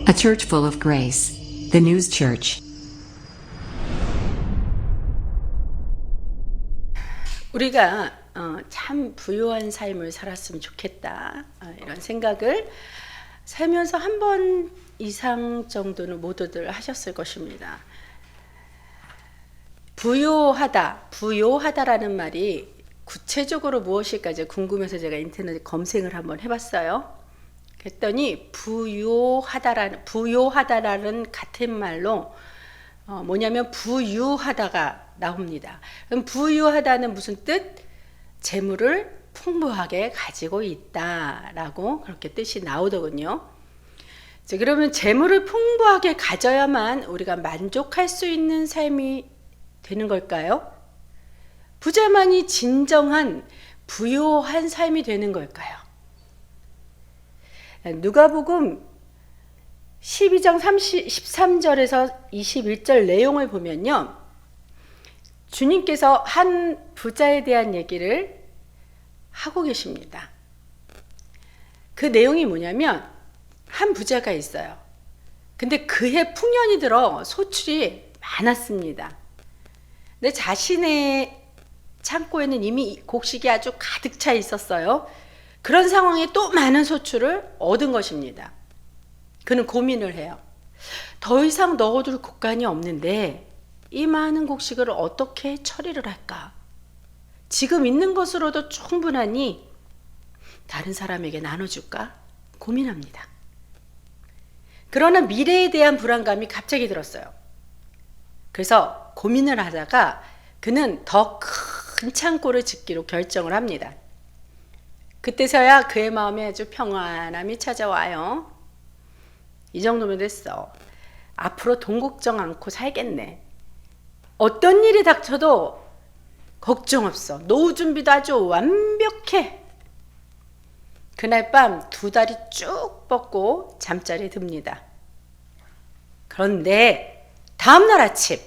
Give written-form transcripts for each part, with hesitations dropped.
A church full of grace. The News Church. 우리가 참 부유한 삶을 살았으면 좋겠다, 이런 생각을 살면서 한 번 이상 정도는 모두들 하셨을 것입니다. 부요하다라는 말이 구체적으로 무엇일까 이제 궁금해서 제가 인터넷에 검색을 한번 해봤어요. 그랬더니 부요하다라는 같은 말로 뭐냐면 부유하다가 나옵니다. 그럼 부유하다는 무슨 뜻? 재물을 풍부하게 가지고 있다라고 그렇게 뜻이 나오더군요. 자, 그러면 재물을 풍부하게 가져야만 우리가 만족할 수 있는 삶이 되는 걸까요? 부자만이 진정한 부유한 삶이 되는 걸까요? 누가복음 12장 13절에서 21절 내용을 보면요, 주님께서 한 부자에 대한 얘기를 하고 계십니다. 그 내용이 뭐냐면, 한 부자가 있어요. 근데 그해 풍년이 들어 소출이 많았습니다. 근데 자신의 창고에는 이미 곡식이 아주 가득 차 있었어요. 그런 상황에 또 많은 소출을 얻은 것입니다. 그는 고민을 해요. 더 이상 넣어둘 곡간이 없는데 이 많은 곡식을 어떻게 처리를 할까? 지금 있는 것으로도 충분하니 다른 사람에게 나눠줄까? 고민합니다. 그러나 미래에 대한 불안감이 갑자기 들었어요. 그래서 고민을 하다가 그는 더 큰 창고를 짓기로 결정을 합니다. 그때서야 그의 마음에 아주 평안함이 찾아와요. 이 정도면 됐어. 앞으로 돈 걱정 않고 살겠네. 어떤 일이 닥쳐도 걱정 없어. 노후 준비도 아주 완벽해. 그날 밤 2다리 쭉 뻗고 잠자리에 듭니다. 그런데 다음날 아침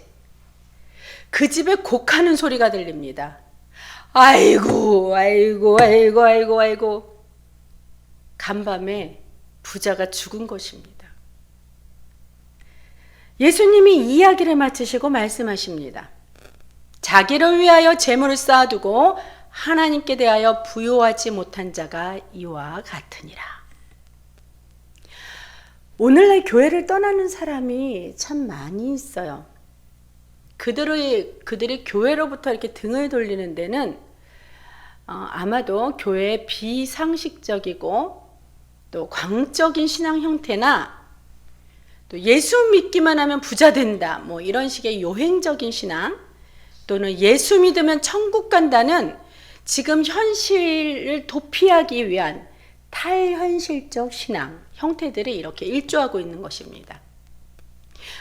그 집에 곡하는 소리가 들립니다. 아이고. 간밤에 부자가 죽은 것입니다. 예수님이 이야기를 마치시고 말씀하십니다. 자기를 위하여 재물을 쌓아두고 하나님께 대하여 부요하지 못한 자가 이와 같으니라. 오늘날 교회를 떠나는 사람이 참 많이 있어요. 그들이 교회로부터 이렇게 등을 돌리는 데는 아마도 교회의 비상식적이고 또 광적인 신앙 형태나 또 예수 믿기만 하면 부자 된다, 뭐 이런 식의 요행적인 신앙, 또는 예수 믿으면 천국 간다는 지금 현실을 도피하기 위한 탈현실적 신앙 형태들이 이렇게 일조하고 있는 것입니다.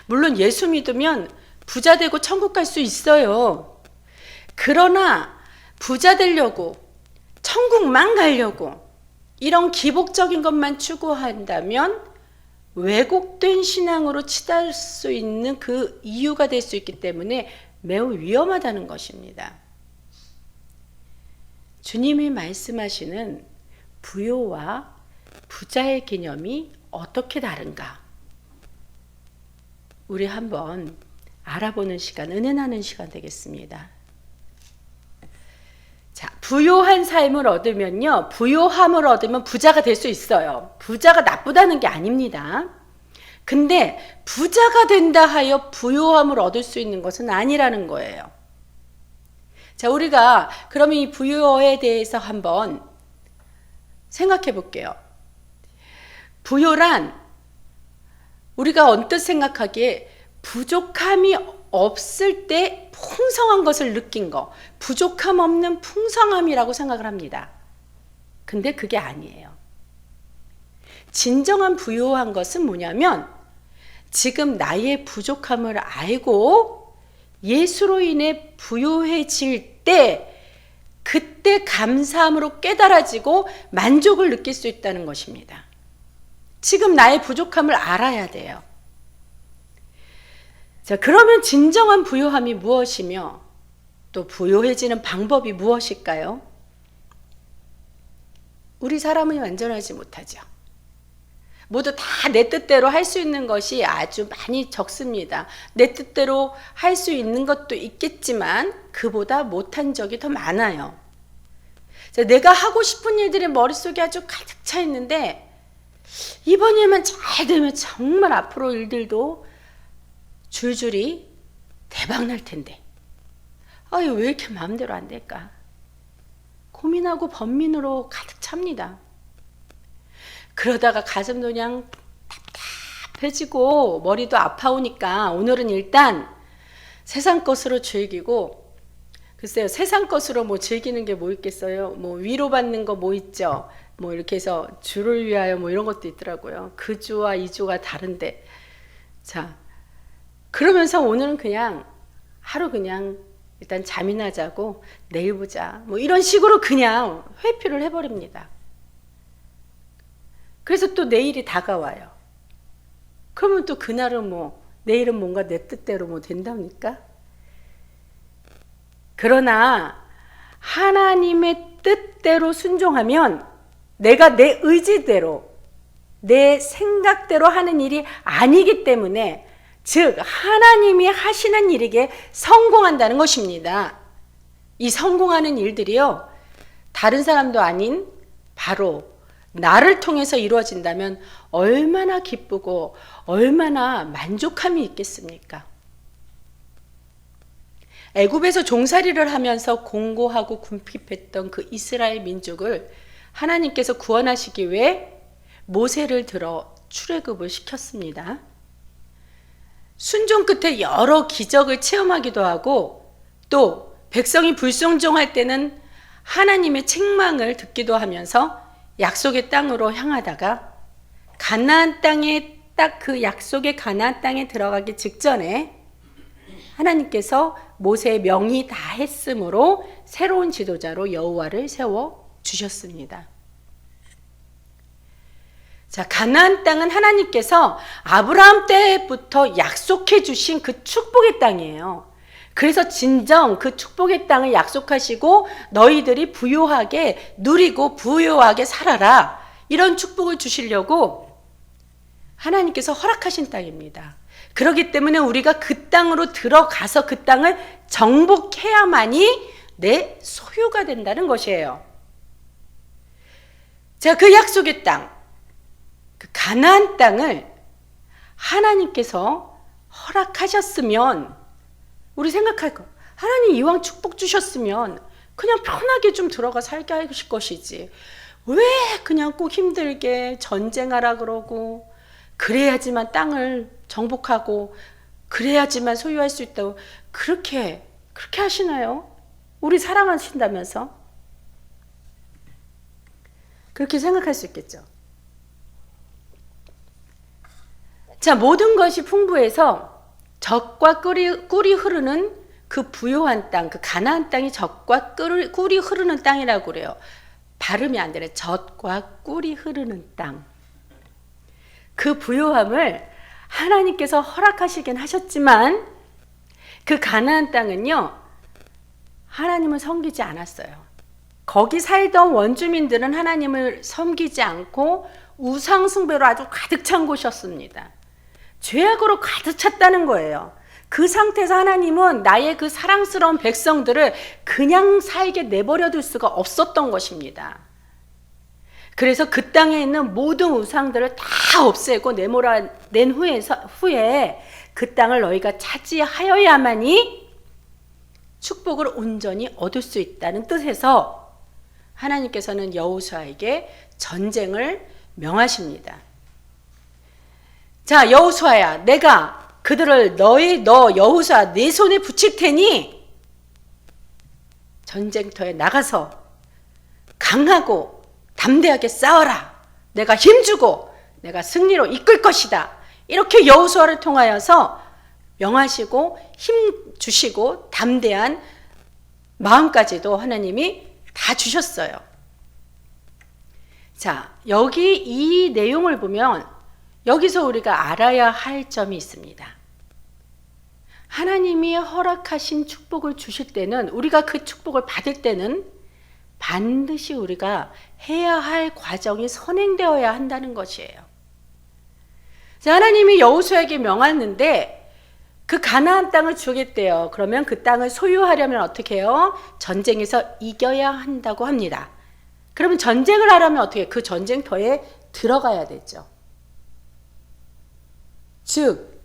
물론 예수 믿으면 부자 되고 천국 갈 수 있어요. 그러나 부자 되려고, 천국만 가려고 이런 기복적인 것만 추구한다면 왜곡된 신앙으로 치달을 수 있는 그 이유가 될 수 있기 때문에 매우 위험하다는 것입니다. 주님이 말씀하시는 부요와 부자의 개념이 어떻게 다른가? 우리 한번 알아보는 시간, 은혜나는 시간 되겠습니다. 자, 부요한 삶을 얻으면요, 부요함을 얻으면 부자가 될 수 있어요. 부자가 나쁘다는 게 아닙니다. 근데 부자가 된다 하여 부요함을 얻을 수 있는 것은 아니라는 거예요. 자, 우리가 그러면 이 부요에 대해서 한번 생각해 볼게요. 부요란 우리가 언뜻 생각하기에 부족함이 없을 때 풍성한 것을 느낀 거, 부족함 없는 풍성함이라고 생각을 합니다. 근데 그게 아니에요. 진정한 부요한 것은 뭐냐면 지금 나의 부족함을 알고 예수로 인해 부요해질 때 그때 감사함으로 깨달아지고 만족을 느낄 수 있다는 것입니다. 지금 나의 부족함을 알아야 돼요. 자, 그러면 진정한 부요함이 무엇이며 또 부요해지는 방법이 무엇일까요? 우리 사람은 완전하지 못하죠. 모두 다 내 뜻대로 할 수 있는 것이 아주 많이 적습니다. 내 뜻대로 할 수 있는 것도 있겠지만 그보다 못한 적이 더 많아요. 내가 하고 싶은 일들이 머릿속에 아주 가득 차 있는데 이번 일만 잘 되면 정말 앞으로 일들도 줄줄이 대박 날 텐데 아유 왜 이렇게 마음대로 안 될까? 고민하고 번민으로 가득 찹니다. 그러다가 가슴도 그냥 답답해지고 머리도 아파오니까 오늘은 일단 세상 것으로 즐기고, 글쎄요 세상 것으로 뭐 즐기는 게 뭐 있겠어요? 뭐 위로받는 거 뭐 있죠? 뭐 이렇게 해서 주를 위하여 뭐 이런 것도 있더라고요. 그 주와 이 주가 다른데, 자 그러면서 오늘은 그냥 하루 그냥 일단 잠이나 자고 내일 보자 뭐 이런 식으로 그냥 회피를 해버립니다. 그래서 또 내일이 다가와요. 그러면 또 그날은 뭐 내일은 뭔가 내 뜻대로 뭐 된답니까? 그러나 하나님의 뜻대로 순종하면 내가 내 의지대로 내 생각대로 하는 일이 아니기 때문에, 즉 하나님이 하시는 일에게 성공한다는 것입니다. 이 성공하는 일들이요 다른 사람도 아닌 바로 나를 통해서 이루어진다면 얼마나 기쁘고 얼마나 만족함이 있겠습니까? 애굽에서 종살이를 하면서 공고하고 궁핍했던 그 이스라엘 민족을 하나님께서 구원하시기 위해 모세를 들어 출애굽을 시켰습니다. 순종 끝에 여러 기적을 체험하기도 하고 또 백성이 불순종할 때는 하나님의 책망을 듣기도 하면서 약속의 땅으로 향하다가 가나안 땅에 딱 그 약속의 가나안 땅에 들어가기 직전에 하나님께서 모세의 명이 다 했으므로 새로운 지도자로 여호와를 세워 주셨습니다. 자, 가나안 땅은 하나님께서 아브라함 때부터 약속해 주신 그 축복의 땅이에요. 그래서 진정 그 축복의 땅을 약속하시고 너희들이 부요하게 누리고 부요하게 살아라, 이런 축복을 주시려고 하나님께서 허락하신 땅입니다. 그렇기 때문에 우리가 그 땅으로 들어가서 그 땅을 정복해야만이 내 소유가 된다는 것이에요. 자, 그 약속의 땅, 그 가나안 땅을 하나님께서 허락하셨으면 우리 생각할 거, 하나님 이왕 축복 주셨으면 그냥 편하게 좀 들어가 살게 하실 것이지 왜 그냥 꼭 힘들게 전쟁하라 그러고 그래야지만 땅을 정복하고 그래야지만 소유할 수 있다고 그렇게 하시나요? 우리 사랑하신다면서? 그렇게 생각할 수 있겠죠. 자, 모든 것이 풍부해서 젖과 꿀이 흐르는 그 부요한 땅, 그 가나안 땅이 젖과 꿀이 흐르는 땅이라고 그래요. 발음이 안 되네. 젖과 꿀이 흐르는 땅. 그 부요함을 하나님께서 허락하시긴 하셨지만 그 가나안 땅은요 하나님을 섬기지 않았어요. 거기 살던 원주민들은 하나님을 섬기지 않고 우상 숭배로 아주 가득 찬 곳이었습니다. 죄악으로 가득 찼다는 거예요. 그 상태에서 하나님은 나의 그 사랑스러운 백성들을 그냥 살게 내버려 둘 수가 없었던 것입니다. 그래서 그 땅에 있는 모든 우상들을 다 없애고 내몰아낸 후에 그 땅을 너희가 차지하여야만이 축복을 온전히 얻을 수 있다는 뜻에서 하나님께서는 여호수아에게 전쟁을 명하십니다. 자, 여호수아야, 내가 그들을 너 여호수아 내 손에 붙일 테니 전쟁터에 나가서 강하고 담대하게 싸워라. 내가 힘주고 내가 승리로 이끌 것이다. 이렇게 여호수아를 통하여서 명하시고 힘 주시고 담대한 마음까지도 하나님이 다 주셨어요. 자, 여기 이 내용을 보면 여기서 우리가 알아야 할 점이 있습니다. 하나님이 허락하신 축복을 주실 때는, 우리가 그 축복을 받을 때는 반드시 우리가 해야 할 과정이 선행되어야 한다는 것이에요. 하나님이 여호수아에게 명하는데 그 가나안 땅을 주겠대요. 그러면 그 땅을 소유하려면 어떻게 해요? 전쟁에서 이겨야 한다고 합니다. 그러면 전쟁을 하려면 어떻게 해요? 그 전쟁터에 들어가야 되죠. 즉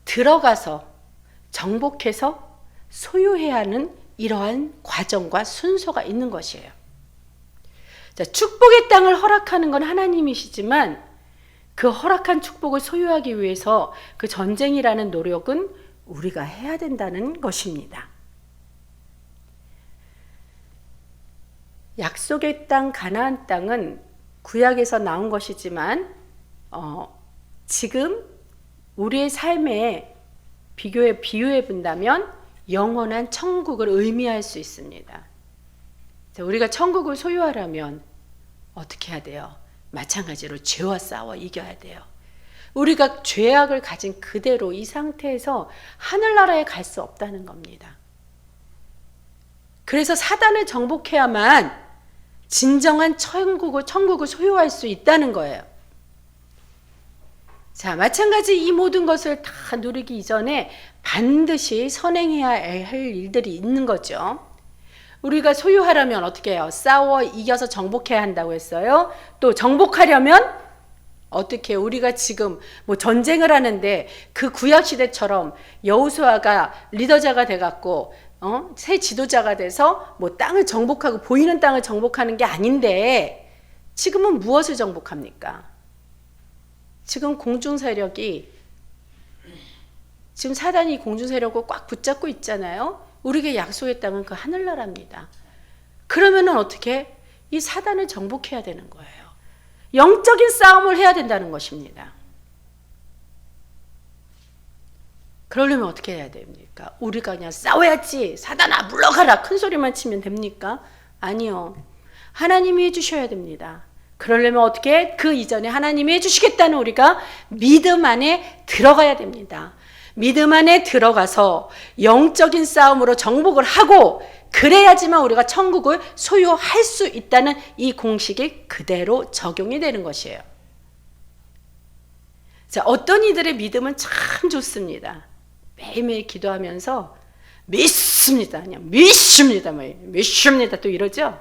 들어가서 정복해서 소유해야 하는 이러한 과정과 순서가 있는 것이에요. 자, 축복의 땅을 허락하는 건 하나님이시지만 그 허락한 축복을 소유하기 위해서 그 전쟁이라는 노력은 우리가 해야 된다는 것입니다. 약속의 땅 가나안 땅은 구약에서 나온 것이지만 지금 우리의 삶에 비유해 본다면 영원한 천국을 의미할 수 있습니다. 자, 우리가 천국을 소유하려면 어떻게 해야 돼요? 마찬가지로 죄와 싸워 이겨야 돼요. 우리가 죄악을 가진 그대로 이 상태에서 하늘나라에 갈 수 없다는 겁니다. 그래서 사단을 정복해야만 진정한 천국을 소유할 수 있다는 거예요. 자, 마찬가지 이 모든 것을 다 누리기 이전에 반드시 선행해야 할 일들이 있는 거죠. 우리가 소유하려면 어떻게 해요? 싸워 이겨서 정복해야 한다고 했어요. 또 정복하려면 어떻게 해요? 우리가 지금 뭐 전쟁을 하는데 그 구약 시대처럼 여호수아가 리더자가 돼갖고 새 지도자가 돼서 뭐 땅을 정복하고 보이는 땅을 정복하는 게 아닌데 지금은 무엇을 정복합니까? 지금 공중 세력이 지금 사단이 공중 세력을 꽉 붙잡고 있잖아요. 우리에게 약속의 땅은 그 하늘나라입니다. 그러면은 어떻게? 이 사단을 정복해야 되는 거예요. 영적인 싸움을 해야 된다는 것입니다. 그러려면 어떻게 해야 됩니까? 우리가 그냥 싸워야지, 사단아 물러가라 큰 소리만 치면 됩니까? 아니요. 하나님이 해주셔야 됩니다. 그러려면 어떻게? 그 이전에 하나님이 해주시겠다는 우리가 믿음 안에 들어가야 됩니다. 믿음 안에 들어가서 영적인 싸움으로 정복을 하고 그래야지만 우리가 천국을 소유할 수 있다는 이 공식이 그대로 적용이 되는 것이에요. 자, 어떤 이들의 믿음은 참 좋습니다. 매일매일 기도하면서 믿습니다. 그냥 믿습니다. 믿습니다. 또 이러죠.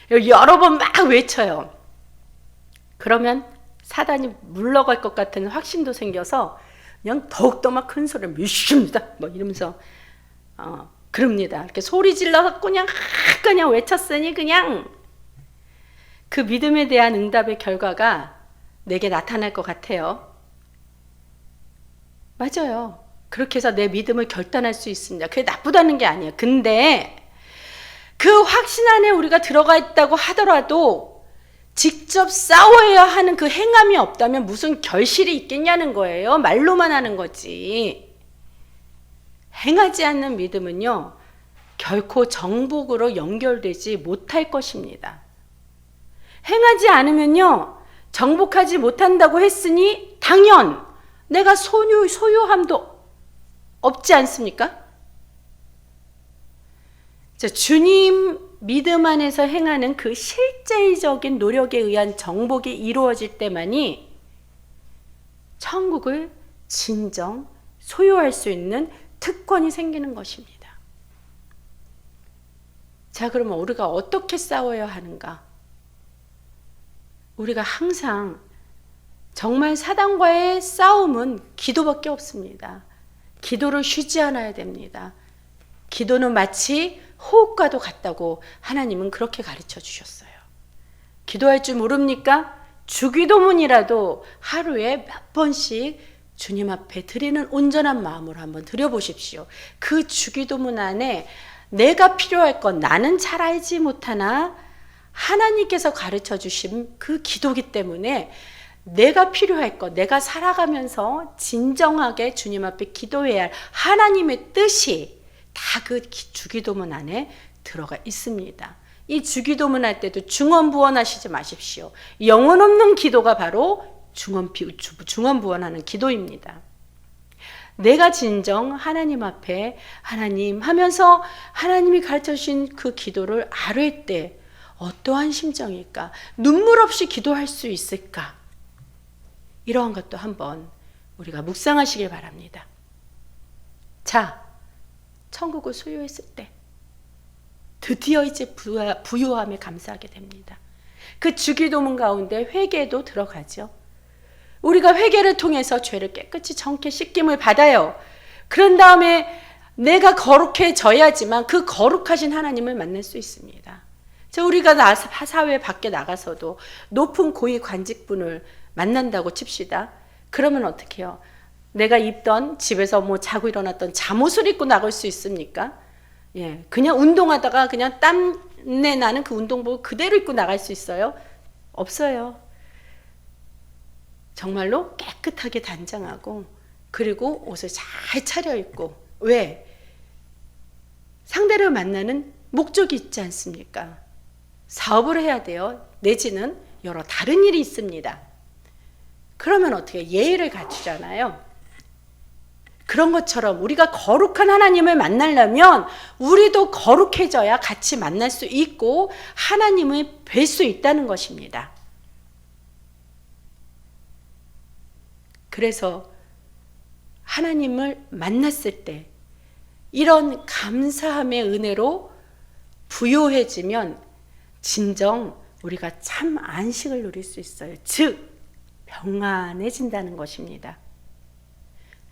여러 번 막 외쳐요. 그러면 사단이 물러갈 것 같은 확신도 생겨서 그냥 더욱더 막 큰 소리를 믿습니다. 뭐 이러면서 그럽니다. 이렇게 소리 질러서 그냥 외쳤으니 그냥 그 믿음에 대한 응답의 결과가 내게 나타날 것 같아요. 맞아요. 그렇게 해서 내 믿음을 결단할 수 있습니다. 그게 나쁘다는 게 아니에요. 근데 그 확신 안에 우리가 들어가 있다고 하더라도 직접 싸워야 하는 그 행함이 없다면 무슨 결실이 있겠냐는 거예요. 말로만 하는 거지. 행하지 않는 믿음은요, 결코 정복으로 연결되지 못할 것입니다. 행하지 않으면요, 정복하지 못한다고 했으니 당연 내가 소유함도 없지 않습니까? 자, 주님 믿음 안에서 행하는 그 실제적인 노력에 의한 정복이 이루어질 때만이 천국을 진정 소유할 수 있는 특권이 생기는 것입니다. 자, 그러면 우리가 어떻게 싸워야 하는가? 우리가 항상 정말 사단과의 싸움은 기도밖에 없습니다. 기도를 쉬지 않아야 됩니다. 기도는 마치 호흡과도 같다고 하나님은 그렇게 가르쳐 주셨어요. 기도할 줄 모릅니까? 주기도문이라도 하루에 몇 번씩 주님 앞에 드리는 온전한 마음으로 한번 드려보십시오. 그 주기도문 안에 내가 필요할 건 나는 잘 알지 못하나 하나님께서 가르쳐 주신 그 기도기 때문에 내가 필요할 것, 내가 살아가면서 진정하게 주님 앞에 기도해야 할 하나님의 뜻이 다 그 주기도문 안에 들어가 있습니다. 이 주기도문 할 때도 중언부언하시지 마십시오. 영혼 없는 기도가 바로 중언부언하는 기도입니다. 내가 진정 하나님 앞에 하나님 하면서 하나님이 가르쳐 주신 그 기도를 아뢰 때 어떠한 심정일까? 눈물 없이 기도할 수 있을까? 이러한 것도 한번 우리가 묵상하시길 바랍니다. 자, 천국을 소유했을 때 드디어 이제 부요함에 감사하게 됩니다. 그 주기도문 가운데 회개도 들어가죠. 우리가 회개를 통해서 죄를 깨끗이 정케 씻김을 받아요. 그런 다음에 내가 거룩해져야지만 그 거룩하신 하나님을 만날 수 있습니다. 우리가 사회 밖에 나가서도 높은 고위 관직분을 만난다고 칩시다. 그러면 어떻게 해요? 내가 입던 집에서 뭐 자고 일어났던 잠옷을 입고 나갈 수 있습니까? 예, 그냥 운동하다가 그냥 땀내 나는 그 운동복을 그대로 입고 나갈 수 있어요? 없어요. 정말로 깨끗하게 단장하고 그리고 옷을 잘 차려입고. 왜? 상대를 만나는 목적이 있지 않습니까? 사업을 해야 돼요. 내지는 여러 다른 일이 있습니다. 그러면 어떻게 해요? 예의를 갖추잖아요. 그런 것처럼 우리가 거룩한 하나님을 만나려면 우리도 거룩해져야 같이 만날 수 있고 하나님을 뵐 수 있다는 것입니다. 그래서 하나님을 만났을 때 이런 감사함의 은혜로 부요해지면 진정 우리가 참 안식을 누릴 수 있어요. 즉 평안해진다는 것입니다.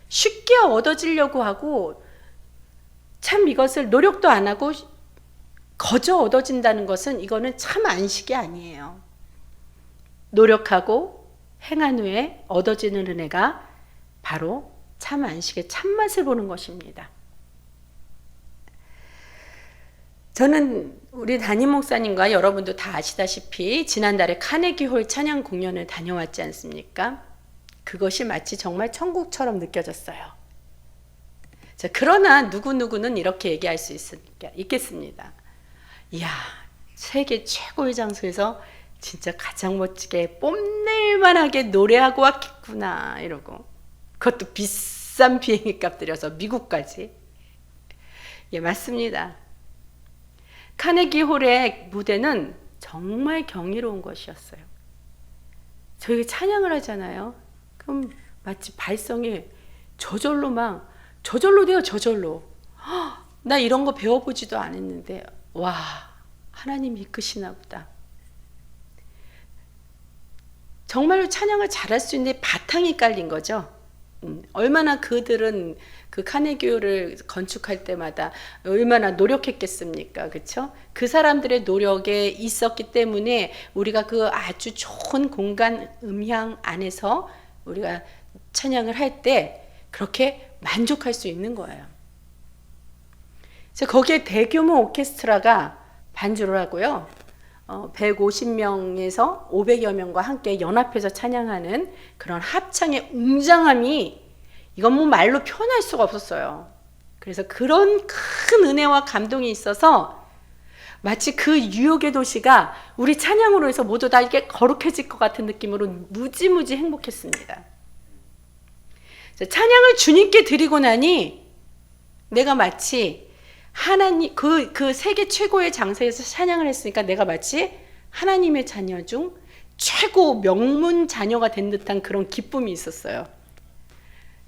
쉽게 얻어지려고 하고 참 이것을 노력도 안 하고 거저 얻어진다는 것은 이거는 참 안식이 아니에요. 노력하고 행한 후에 얻어지는 은혜가 바로 참 안식의 참맛을 보는 것입니다. 저는 우리 담임 목사님과 여러분도 다 아시다시피 지난달에 카네기홀 찬양 공연을 다녀왔지 않습니까? 그것이 마치 정말 천국처럼 느껴졌어요. 자, 그러나 누구누구는 이렇게 얘기할 수 있겠습니다. 이야, 세계 최고의 장소에서 진짜 가장 멋지게 뽐낼만하게 노래하고 왔겠구나 이러고, 그것도 비싼 비행기 값 들여서 미국까지. 예, 맞습니다. 카네기홀의 무대는 정말 경이로운 것이었어요. 저희가 찬양을 하잖아요. 그럼 마치 발성이 저절로 돼요. 저절로. 나 이런 거 배워보지도 않았는데 와, 하나님이 이끄시나 보다. 정말로 찬양을 잘할 수 있는 바탕이 깔린 거죠. 얼마나 그들은 그 카네기홀을 건축할 때마다 얼마나 노력했겠습니까? 그렇죠? 그 사람들의 노력에 있었기 때문에 우리가 그 아주 좋은 공간 음향 안에서 우리가 찬양을 할 때 그렇게 만족할 수 있는 거예요. 그래서 거기에 대규모 오케스트라가 반주를 하고요. 150명에서 500여 명과 함께 연합해서 찬양하는 그런 합창의 웅장함이 이건 뭐 말로 표현할 수가 없었어요. 그래서 그런 큰 은혜와 감동이 있어서 마치 그 유혹의 도시가 우리 찬양으로 해서 모두 다 이렇게 거룩해질 것 같은 느낌으로 무지무지 행복했습니다. 찬양을 주님께 드리고 나니 내가 마치 하나님 그 세계 최고의 장소에서 찬양을 했으니까 내가 마치 하나님의 자녀 중 최고 명문 자녀가 된 듯한 그런 기쁨이 있었어요.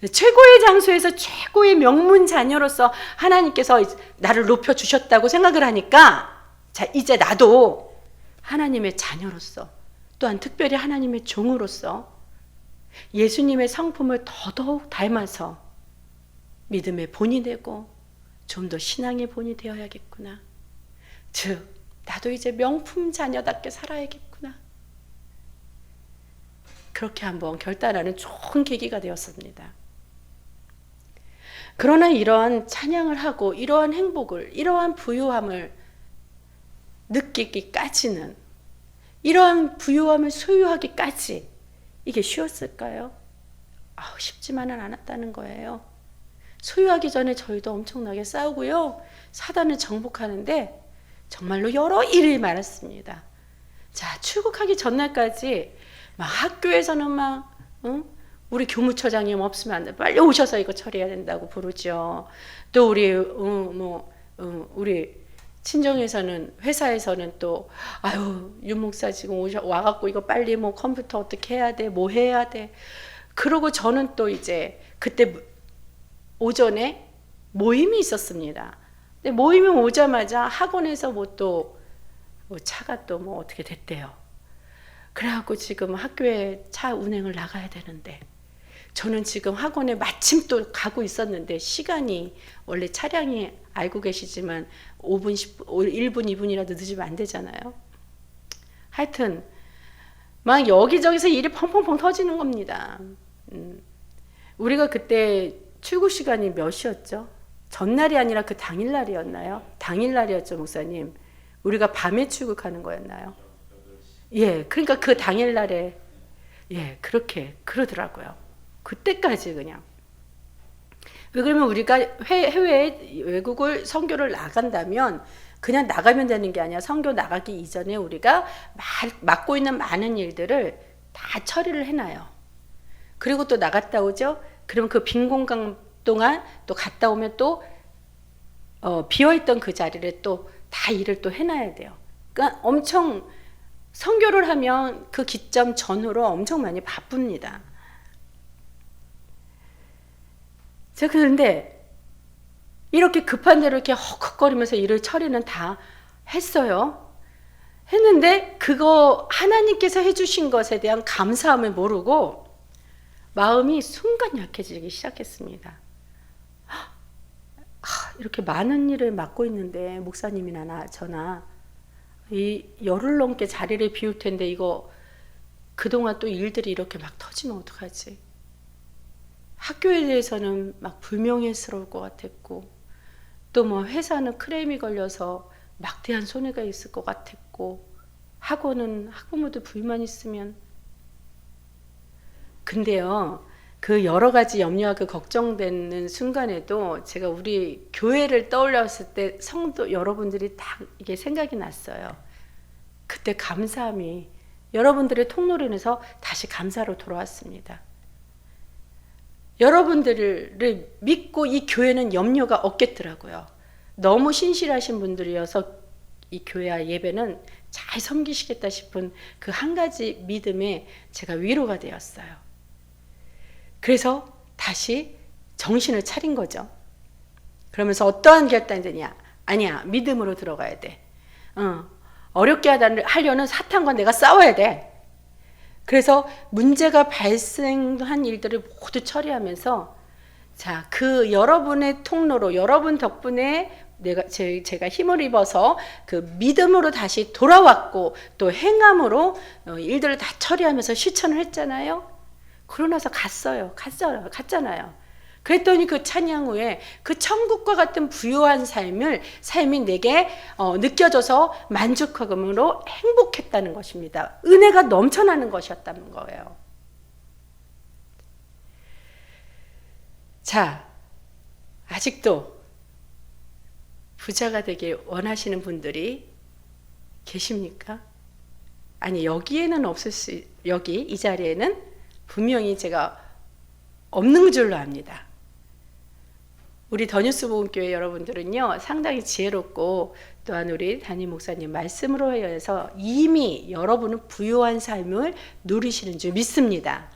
최고의 장소에서 최고의 명문 자녀로서 하나님께서 나를 높여주셨다고 생각을 하니까, 자, 이제 나도 하나님의 자녀로서 또한 특별히 하나님의 종으로서 예수님의 성품을 더더욱 닮아서 믿음의 본이 되고 좀 더 신앙의 본이 되어야겠구나. 즉, 나도 이제 명품 자녀답게 살아야겠구나. 그렇게 한번 결단하는 좋은 계기가 되었습니다. 그러나 이러한 찬양을 하고 이러한 행복을, 이러한 부요함을 느끼기까지는, 이러한 부요함을 소유하기까지 이게 쉬웠을까요? 쉽지만은 않았다는 거예요. 소유하기 전에 저희도 엄청나게 싸우고요. 사단을 정복하는데 정말로 여러 일이 많았습니다. 자, 출국하기 전날까지 막 학교에서는 막 우리 교무처장님 없으면 안 돼. 빨리 오셔서 이거 처리해야 된다고 부르죠. 또 우리 친정에서는, 회사에서는 또 윤 목사 지금 와갖고 이거 빨리 뭐 컴퓨터 어떻게 해야 돼, 뭐 해야 돼. 그러고 저는 또 이제 그때 오전에 모임이 있었습니다. 근데 모임이 오자마자 학원에서 뭐 차가 또 뭐 어떻게 됐대요. 그래갖고 지금 학교에 차 운행을 나가야 되는데 저는 지금 학원에 마침 또 가고 있었는데 시간이 원래 차량이 알고 계시지만 5분, 10분, 1분, 2분이라도 늦으면 안 되잖아요. 하여튼 막 여기저기서 일이 펑펑펑 터지는 겁니다. 우리가 그때 출국 시간이 몇 시였죠? 전날이 아니라 그 당일날이었나요? 당일날이었죠, 목사님. 우리가 밤에 출국하는 거였나요? 예, 그러니까 그 당일날에 예, 그렇게 그러더라고요. 그때까지 그냥. 왜 그러면 우리가 해외에 외국을 선교를 나간다면 그냥 나가면 되는 게 아니라 선교 나가기 이전에 우리가 맡고 있는 많은 일들을 다 처리를 해놔요. 그리고 또 나갔다 오죠. 그러면 그 빈 공간 동안 또 갔다 오면 또 비어있던 그 자리를 또 다 일을 또 해놔야 돼요. 그러니까 엄청 선교를 하면 그 기점 전후로 엄청 많이 바쁩니다. 제가 그런데 이렇게 급한 대로 이렇게 헉헉거리면서 일을 처리는 다 했어요. 했는데 그거 하나님께서 해주신 것에 대한 감사함을 모르고 마음이 순간 약해지기 시작했습니다. 이렇게 많은 일을 맡고 있는데 목사님이나 저나 이 열흘 넘게 자리를 비울 텐데 이거 그동안 또 일들이 이렇게 막 터지면 어떡하지? 학교에 대해서는 막 불명예스러울 것 같았고 또 뭐 회사는 크레임이 걸려서 막대한 손해가 있을 것 같았고 학원은 학부모들 불만 있으면 근데요 그 여러 가지 염려하고 걱정되는 순간에도 제가 우리 교회를 떠올렸을 때 성도 여러분들이 다 이게 생각이 났어요. 그때 감사함이 여러분들의 통로로 인해서 다시 감사로 돌아왔습니다. 여러분들을 믿고 이 교회는 염려가 없겠더라고요. 너무 신실하신 분들이어서 이 교회와 예배는 잘 섬기시겠다 싶은 그 한 가지 믿음에 제가 위로가 되었어요. 그래서 다시 정신을 차린 거죠. 그러면서 어떠한 결단이 되냐? 아니야, 믿음으로 들어가야 돼. 어렵게 하려는 사탄과 내가 싸워야 돼. 그래서 문제가 발생한 일들을 모두 처리하면서 자, 그 여러분의 통로로 여러분 덕분에 제가 힘을 입어서 그 믿음으로 다시 돌아왔고 또 행함으로 일들을 다 처리하면서 실천을 했잖아요. 그러고 나서 갔잖아요. 그랬더니 그 찬양 후에 그 천국과 같은 부유한 삶이 내게 느껴져서 만족함으로 행복했다는 것입니다. 은혜가 넘쳐나는 것이었다는 거예요. 자, 아직도 부자가 되길 원하시는 분들이 계십니까? 아니, 여기에는 여기 이 자리에는 분명히 제가 없는 줄로 압니다. 우리 더뉴스 복음교회 여러분들은요 상당히 지혜롭고 또한 우리 담임 목사님 말씀으로 해서 이미 여러분은 부유한 삶을 누리시는 줄 믿습니다.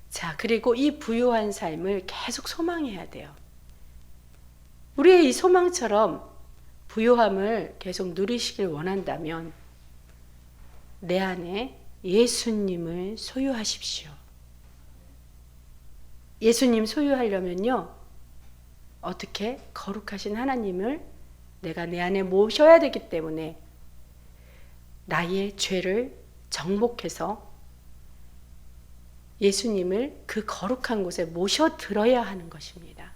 자, 그리고 이 부유한 삶을 계속 소망해야 돼요. 우리의 이 소망처럼 부유함을 계속 누리시길 원한다면 내 안에 예수님을 소유하십시오. 예수님 소유하려면요 어떻게? 거룩하신 하나님을 내가 내 안에 모셔야 되기 때문에 나의 죄를 정복해서 예수님을 그 거룩한 곳에 모셔들어야 하는 것입니다.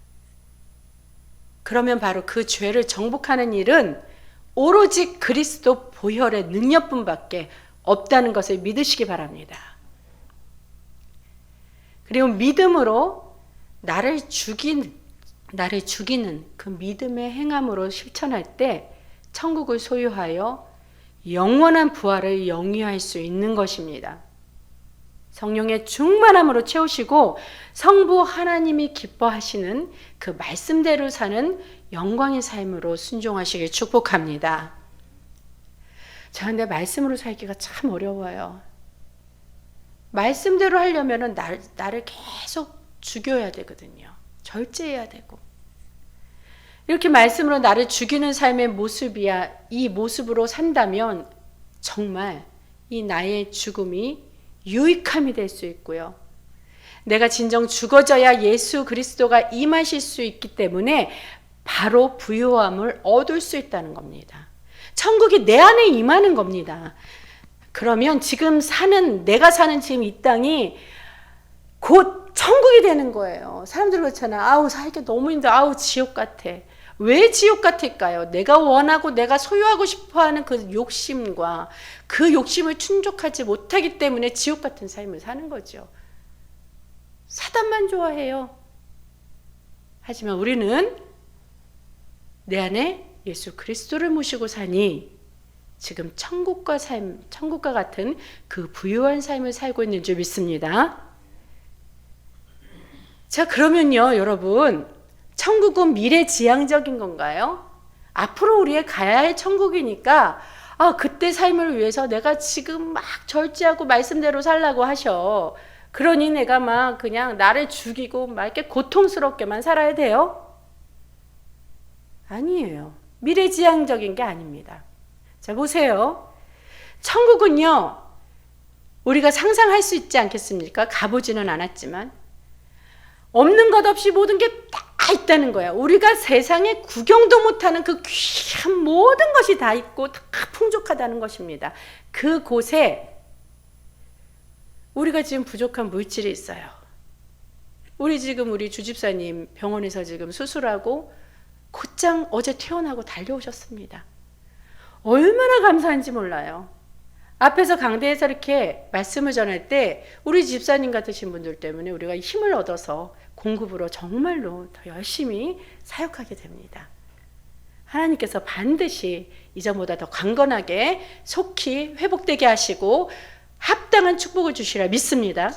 그러면 바로 그 죄를 정복하는 일은 오로지 그리스도 보혈의 능력뿐밖에 없다는 것을 믿으시기 바랍니다. 그리고 믿음으로 나를 죽이는 그 믿음의 행함으로 실천할 때 천국을 소유하여 영원한 부활을 영위할 수 있는 것입니다. 성령의 충만함으로 채우시고 성부 하나님이 기뻐하시는 그 말씀대로 사는 영광의 삶으로 순종하시길 축복합니다. 저 근데 말씀으로 살기가 참 어려워요. 말씀대로 하려면은 나를 계속 죽여야 되거든요. 절제해야 되고. 이렇게 말씀으로 나를 죽이는 삶의 모습이야. 이 모습으로 산다면 정말 이 나의 죽음이 유익함이 될 수 있고요. 내가 진정 죽어져야 예수 그리스도가 임하실 수 있기 때문에 바로 부요함을 얻을 수 있다는 겁니다. 천국이 내 안에 임하는 겁니다. 그러면 지금 내가 사는 지금 이 땅이 곧 천국이 되는 거예요. 사람들 그렇잖아. 아우, 살기 너무 힘들어. 아우, 지옥 같아. 왜 지옥 같을까요? 내가 원하고 내가 소유하고 싶어하는 그 욕심과 그 욕심을 충족하지 못하기 때문에 지옥 같은 삶을 사는 거죠. 사단만 좋아해요. 하지만 우리는 내 안에 예수 그리스도를 모시고 사니 지금 천국과 같은 그 부유한 삶을 살고 있는 줄 믿습니다. 자, 그러면요, 여러분, 천국은 미래지향적인 건가요? 앞으로 우리가 가야 할 천국이니까 그때 삶을 위해서 내가 지금 막 절제하고 말씀대로 살라고 하셔. 그러니 내가 막 그냥 나를 죽이고 막 이렇게 고통스럽게만 살아야 돼요? 아니에요. 미래지향적인 게 아닙니다. 자, 보세요. 천국은요, 우리가 상상할 수 있지 않겠습니까? 가보지는 않았지만 없는 것 없이 모든 게 다 있다는 거야. 우리가 세상에 구경도 못하는 그 귀한 모든 것이 다 있고 다 풍족하다는 것입니다. 그곳에 우리가 지금 부족한 물질이 있어요. 우리 주집사님 병원에서 지금 수술하고 곧장 어제 퇴원하고 달려오셨습니다. 얼마나 감사한지 몰라요. 앞에서 강대에서 이렇게 말씀을 전할 때 우리 집사님 같으신 분들 때문에 우리가 힘을 얻어서 공급으로 정말로 더 열심히 사역하게 됩니다. 하나님께서 반드시 이전보다 더 강건하게 속히 회복되게 하시고 합당한 축복을 주시라 믿습니다.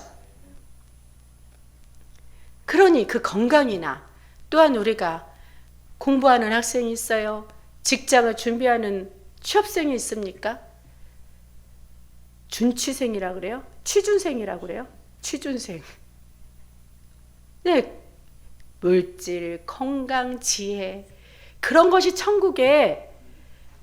그러니 그 건강이나 또한 우리가 공부하는 학생이 있어요. 직장을 준비하는 취업생이 있습니까? 준취생이라 그래요? 취준생이라 그래요? 취준생. 네, 물질, 건강, 지혜 그런 것이 천국에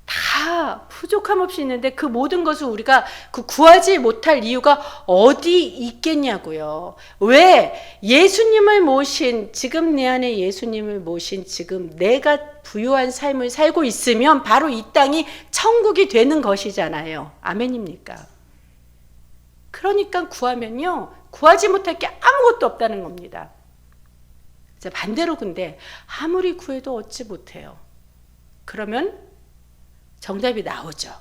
다 부족함 없이 있는데 그 모든 것을 우리가 구하지 못할 이유가 어디 있겠냐고요. 왜? 예수님을 모신 지금 내 안에 예수님을 모신 지금 내가 부유한 삶을 살고 있으면 바로 이 땅이 천국이 되는 것이잖아요. 아멘입니까? 그러니까 구하면요, 구하지 못할 게 아무것도 없다는 겁니다. 반대로 근데 아무리 구해도 얻지 못해요. 그러면 정답이 나오죠.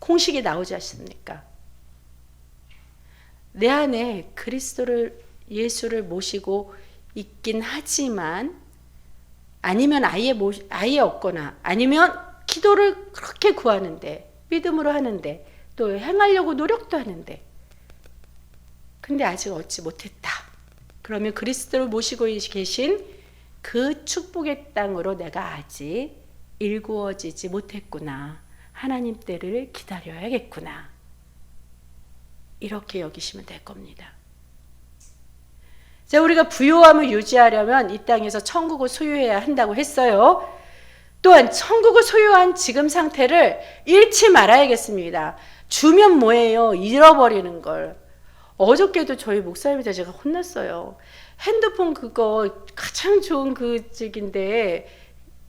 공식이 나오지 않습니까? 내 안에 예수를 모시고 있긴 하지만 아니면 아예 없거나 아니면 기도를 그렇게 구하는데 믿음으로 하는데 또 행하려고 노력도 하는데 근데 아직 얻지 못했다. 그러면 그리스도를 모시고 계신 그 축복의 땅으로 내가 아직 일구어지지 못했구나. 하나님 때를 기다려야겠구나. 이렇게 여기시면 될 겁니다. 자, 우리가 부요함을 유지하려면 이 땅에서 천국을 소유해야 한다고 했어요. 또한 천국을 소유한 지금 상태를 잃지 말아야겠습니다. 주면 뭐예요? 잃어버리는 걸. 어저께도 저희 목사님한테 제가 혼났어요. 핸드폰 그거 가장 좋은 그쪽인데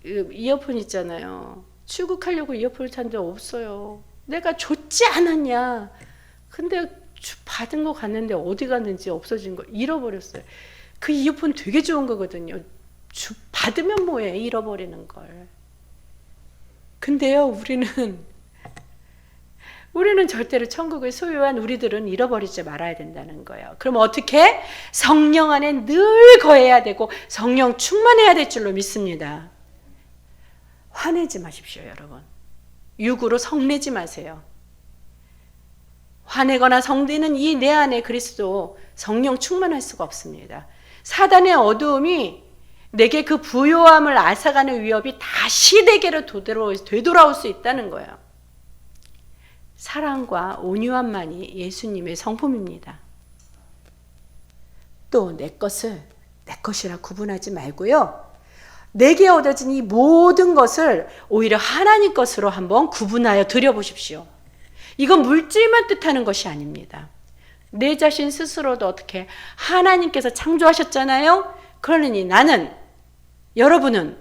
이어폰 있잖아요. 출국하려고 이어폰을 샀는데 없어요. 내가 줬지 않았냐. 근데 받은 거 갔는데 어디 갔는지 없어진 거 잃어버렸어요. 그 이어폰 되게 좋은 거거든요. 받으면 뭐해, 잃어버리는 걸. 근데요, 우리는 절대로 천국을 소유한 우리들은 잃어버리지 말아야 된다는 거예요. 그럼 어떻게? 성령 안에 늘 거해야 되고 성령 충만해야 될 줄로 믿습니다. 화내지 마십시오, 여러분. 육으로 성내지 마세요. 화내거나 성내는 이 내 안에 그리스도 성령 충만할 수가 없습니다. 사단의 어두움이 내게 그 부요함을 앗아가는 위협이 다시 내게로 되돌아올 수 있다는 거예요. 사랑과 온유함만이 예수님의 성품입니다. 또 내 것을 내 것이라 구분하지 말고요. 내게 얻어진 이 모든 것을 오히려 하나님 것으로 한번 구분하여 드려보십시오. 이건 물질만 뜻하는 것이 아닙니다. 내 자신 스스로도 어떻게 하나님께서 창조하셨잖아요. 그러니 나는, 여러분은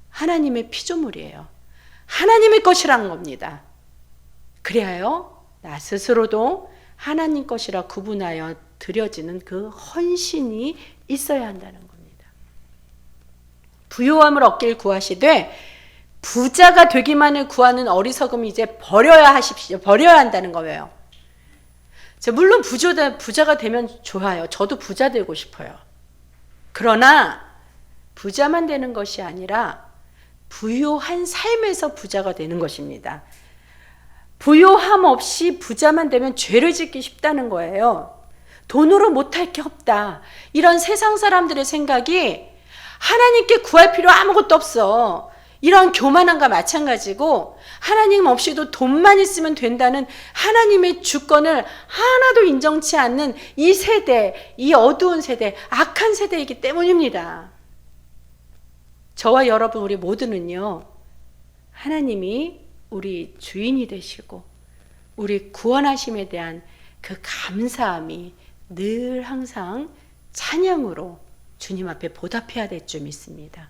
하나님의 피조물이에요. 하나님의 것이란 겁니다. 그래야요 나 스스로도 하나님 것이라 구분하여 드려지는 그 헌신이 있어야 한다는 겁니다. 부요함을 얻길 구하시되 부자가 되기만을 구하는 어리석음을 이제 버려야 하십시오. 버려야 한다는 거예요. 물론 부자가 되면 좋아요. 저도 부자 되고 싶어요. 그러나 부자만 되는 것이 아니라 부요한 삶에서 부자가 되는 것입니다. 부요함 없이 부자만 되면 죄를 짓기 쉽다는 거예요. 돈으로 못할 게 없다. 이런 세상 사람들의 생각이 하나님께 구할 필요 아무것도 없어. 이런 교만함과 마찬가지고 하나님 없이도 돈만 있으면 된다는 하나님의 주권을 하나도 인정치 않는 이 세대, 이 어두운 세대, 악한 세대이기 때문입니다. 저와 여러분 우리 모두는요. 하나님이 우리 주인이 되시고 우리 구원하심에 대한 그 감사함이 늘 항상 찬양으로 주님 앞에 보답해야 될 줄 믿습니다.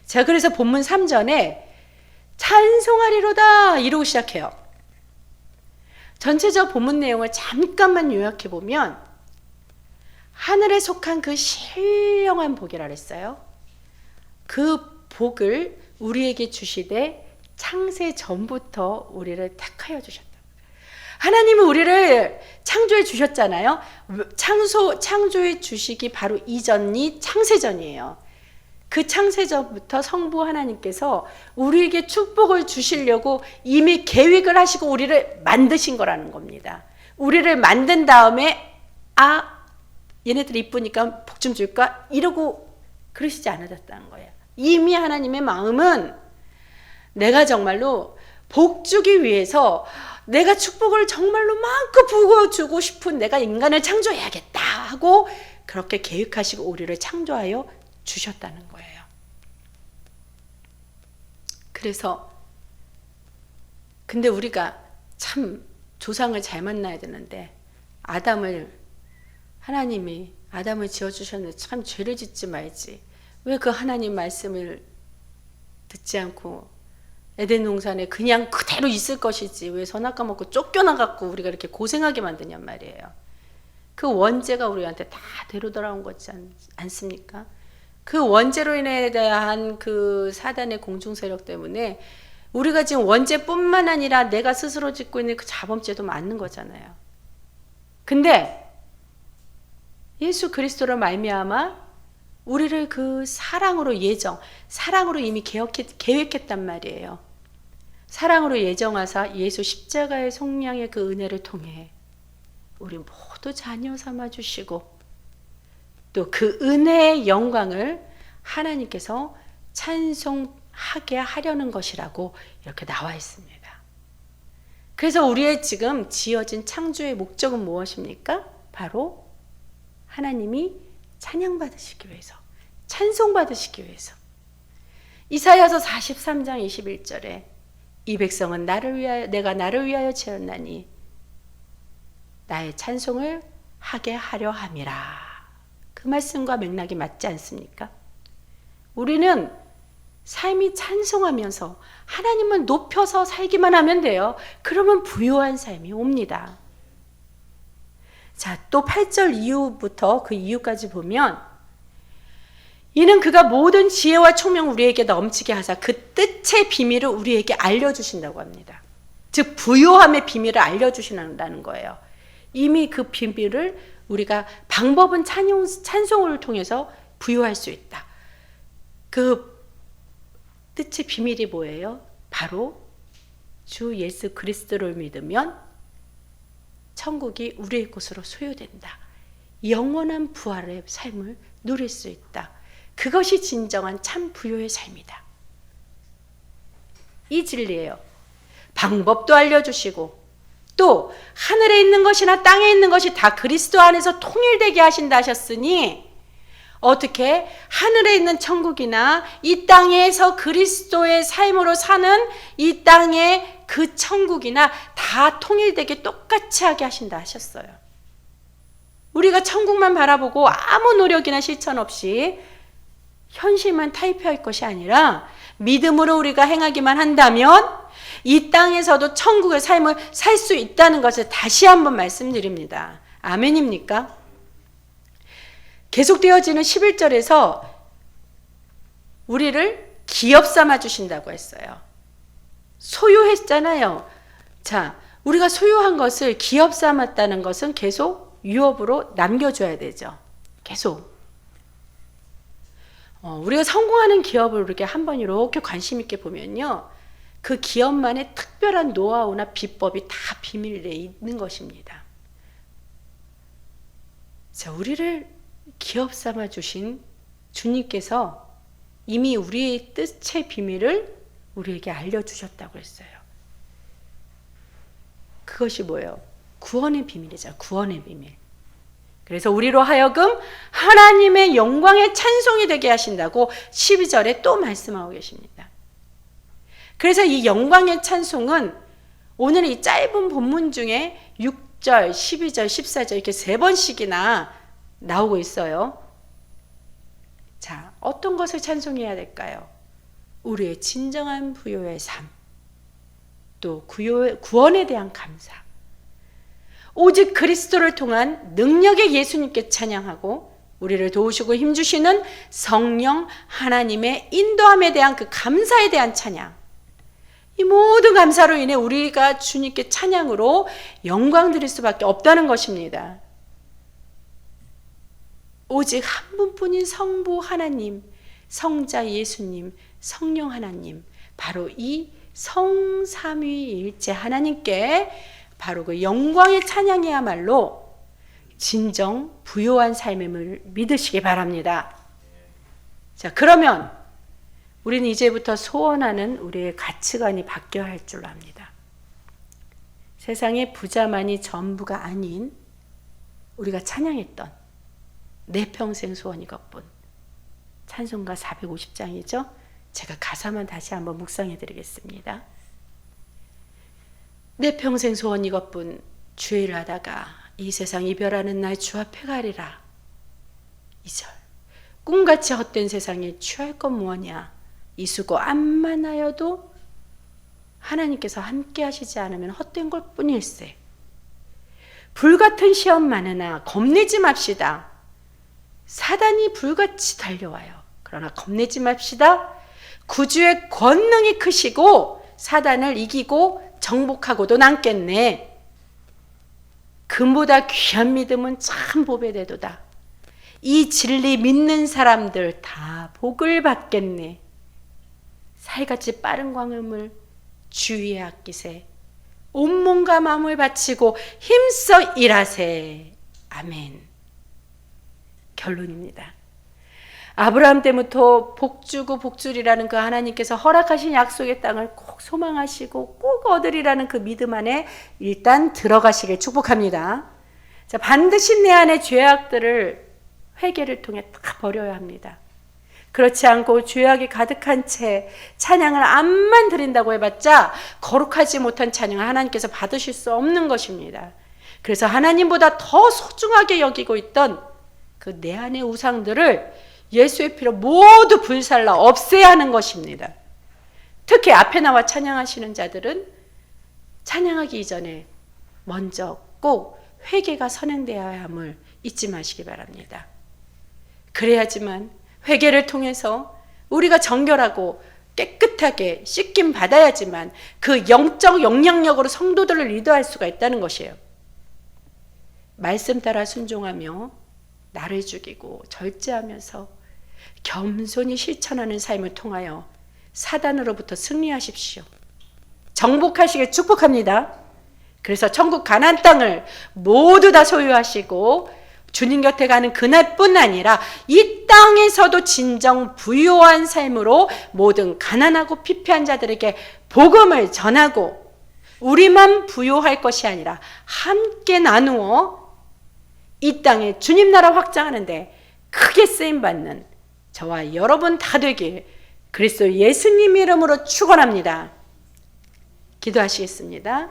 자, 그래서 본문 3절에 찬송하리로다 이러고 시작해요. 전체적 본문 내용을 잠깐만 요약해 보면 하늘에 속한 그 신령한 복이라 그랬어요. 그 복을 우리에게 주시되 창세 전부터 우리를 택하여 주셨다. 하나님은 우리를 창조해 주셨잖아요. 창조해 주시기 바로 이전이 창세전이에요. 그 창세전부터 성부 하나님께서 우리에게 축복을 주시려고 이미 계획을 하시고 우리를 만드신 거라는 겁니다. 우리를 만든 다음에 얘네들 이쁘니까 복 좀 줄까? 이러고 그러시지 않으셨다는 거예요. 이미 하나님의 마음은 내가 정말로 복 주기 위해서 내가 축복을 정말로 마음껏 부어주고 싶은 내가 인간을 창조해야겠다 하고 그렇게 계획하시고 우리를 창조하여 주셨다는 거예요. 그래서 근데 우리가 참 조상을 잘 만나야 되는데 하나님이 아담을 지어주셨는데 참 죄를 짓지 말지. 왜 그 하나님 말씀을 듣지 않고 에덴 동산에 그냥 그대로 있을 것이지 왜 선악과 먹고 쫓겨나갖고 우리가 이렇게 고생하게 만드냔 말이에요. 그 원죄가 우리한테 다 대로 돌아온 거지 않습니까? 그 원죄로 인해 대한 그 사단의 공중 세력 때문에 우리가 지금 원죄뿐만 아니라 내가 스스로 짓고 있는 그 자범죄도 맞는 거잖아요. 근데 예수 그리스도로 말미암아 우리를 그 사랑으로 사랑으로 이미 계획했단 말이에요. 사랑으로 예정하사 예수 십자가의 속량의 그 은혜를 통해 우리 모두 자녀 삼아 주시고 또 그 은혜의 영광을 하나님께서 찬송하게 하려는 것이라고 이렇게 나와 있습니다. 그래서 우리의 지금 지어진 창조의 목적은 무엇입니까? 바로 하나님이 찬양받으시기 위해서, 찬송받으시기 위해서. 이사야서 43장 21절에 이 백성은 내가 나를 위하여 지었나니 나의 찬송을 하게 하려 함이라. 그 말씀과 맥락이 맞지 않습니까? 우리는 삶이 찬송하면서 하나님을 높여서 살기만 하면 돼요. 그러면 부요한 삶이 옵니다. 자, 또 8절 이후부터 그 이후까지 보면 이는 그가 모든 지혜와 총명 우리에게 넘치게 하사 그 뜻의 비밀을 우리에게 알려주신다고 합니다. 즉 부요함의 비밀을 알려주신다는 거예요. 이미 그 비밀을 우리가 방법은 찬송을 통해서 부요할 수 있다. 그 뜻의 비밀이 뭐예요? 바로 주 예수 그리스도를 믿으면 천국이 우리의 것으로 소유된다. 영원한 부활의 삶을 누릴 수 있다. 그것이 진정한 참 부요의 삶이다. 이 진리예요. 방법도 알려주시고 또 하늘에 있는 것이나 땅에 있는 것이 다 그리스도 안에서 통일되게 하신다 하셨으니 어떻게 하늘에 있는 천국이나 이 땅에서 그리스도의 삶으로 사는 이 땅의 그 천국이나 다 통일되게 똑같이 하게 하신다 하셨어요. 우리가 천국만 바라보고 아무 노력이나 실천 없이 현실만 타협할 것이 아니라 믿음으로 우리가 행하기만 한다면 이 땅에서도 천국의 삶을 살 수 있다는 것을 다시 한번 말씀드립니다. 아멘입니까? 계속되어지는 11절에서 우리를 기업 삼아 주신다고 했어요. 소유했잖아요. 자, 우리가 소유한 것을 기업 삼았다는 것은 계속 유업으로 남겨줘야 되죠. 계속. 우리가 성공하는 기업을 이렇게 한번 이렇게 관심 있게 보면요. 그 기업만의 특별한 노하우나 비법이 다 비밀내에 있는 것입니다. 자, 우리를 기업 삼아 주신 주님께서 이미 우리의 뜻의 비밀을 우리에게 알려주셨다고 했어요. 그것이 뭐예요? 구원의 비밀이죠. 구원의 비밀. 그래서 우리로 하여금 하나님의 영광의 찬송이 되게 하신다고 12절에 또 말씀하고 계십니다. 그래서 이 영광의 찬송은 오늘 이 짧은 본문 중에 6절, 12절, 14절 이렇게 3번씩이나 나오고 있어요. 자, 어떤 것을 찬송해야 될까요? 우리의 진정한 부요의 삶, 또 구원에 대한 감사, 오직 그리스도를 통한 능력의 예수님께 찬양하고 우리를 도우시고 힘주시는 성령 하나님의 인도함에 대한 그 감사에 대한 찬양, 이 모든 감사로 인해 우리가 주님께 찬양으로 영광 드릴 수밖에 없다는 것입니다. 오직 한 분뿐인 성부 하나님, 성자 예수님, 성령 하나님, 바로 이 성삼위일체 하나님께 바로 그 영광의 찬양이야말로 진정 부요한 삶임을 믿으시기 바랍니다. 자, 그러면 우리는 이제부터 소원하는 우리의 가치관이 바뀌어야 할 줄 압니다. 세상의 부자만이 전부가 아닌 우리가 찬양했던 내 평생 소원 이것뿐, 찬송가 450장이죠. 제가 가사만 다시 한번 묵상해 드리겠습니다. 내 평생 소원 이것뿐, 주의를 하다가 이 세상 이별하는 날 주 앞에 가리라. 2절, 꿈같이 헛된 세상에 취할 것 무엇냐. 이수고 암만 하여도 하나님께서 함께 하시지 않으면 헛된 것 뿐일세. 불같은 시험 많으나 겁내지 맙시다. 사단이 불같이 달려와요. 그러나 겁내지 맙시다. 구주의 권능이 크시고 사단을 이기고 정복하고도 남겠네. 금보다 귀한 믿음은 참 보배되도다. 이 진리 믿는 사람들 다 복을 받겠네. 살같이 빠른 광음을 주위에 아끼세. 온몸과 마음을 바치고 힘써 일하세. 아멘. 결론입니다. 아브라함 때부터 복주고 복주리라는 그 하나님께서 허락하신 약속의 땅을 꼭 소망하시고 꼭 얻으리라는 그 믿음 안에 일단 들어가시길 축복합니다. 자, 반드시 내 안의 죄악들을 회개를 통해 다 버려야 합니다. 그렇지 않고 죄악이 가득한 채 찬양을 암만 드린다고 해봤자 거룩하지 못한 찬양을 하나님께서 받으실 수 없는 것입니다. 그래서 하나님보다 더 소중하게 여기고 있던 그 내 안의 우상들을 예수의 피로 모두 불살라 없애야 하는 것입니다. 특히 앞에 나와 찬양하시는 자들은 찬양하기 이전에 먼저 꼭 회개가 선행되어야 함을 잊지 마시기 바랍니다. 그래야지만 회개를 통해서 우리가 정결하고 깨끗하게 씻김 받아야지만 그 영적 영향력으로 성도들을 리더할 수가 있다는 것이에요. 말씀 따라 순종하며 나를 죽이고 절제하면서 겸손히 실천하는 삶을 통하여 사단으로부터 승리하십시오. 정복하시길 축복합니다. 그래서 천국 가나안 땅을 모두 다 소유하시고 주님 곁에 가는 그날뿐 아니라 이 땅에서도 진정 부유한 삶으로 모든 가난하고 피폐한 자들에게 복음을 전하고 우리만 부요할 것이 아니라 함께 나누어 이 땅에 주님 나라 확장하는데 크게 쓰임받는 저와 여러분 다 되길 그리스도 예수님 이름으로 축원합니다. 기도하시겠습니다.